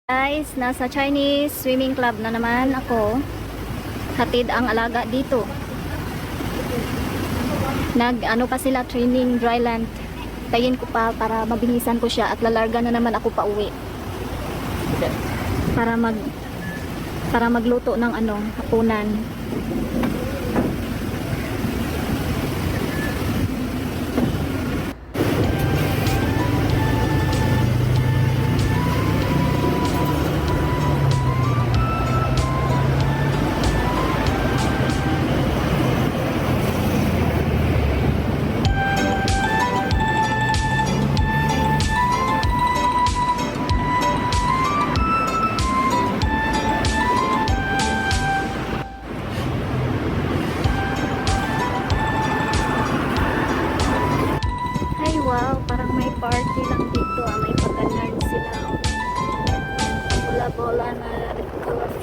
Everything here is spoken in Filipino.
Guys, nasa Chinese swimming club na naman ako. Hatid ang alaga dito. Ano pa sila, training dryland. Tayin ko pa para mabilisan ko siya at lalarga na naman ako pa uwi. Para magluto ng hapunan. Wow, parang may party lang dito. May pag-learn sila. Bola-bola na colorful.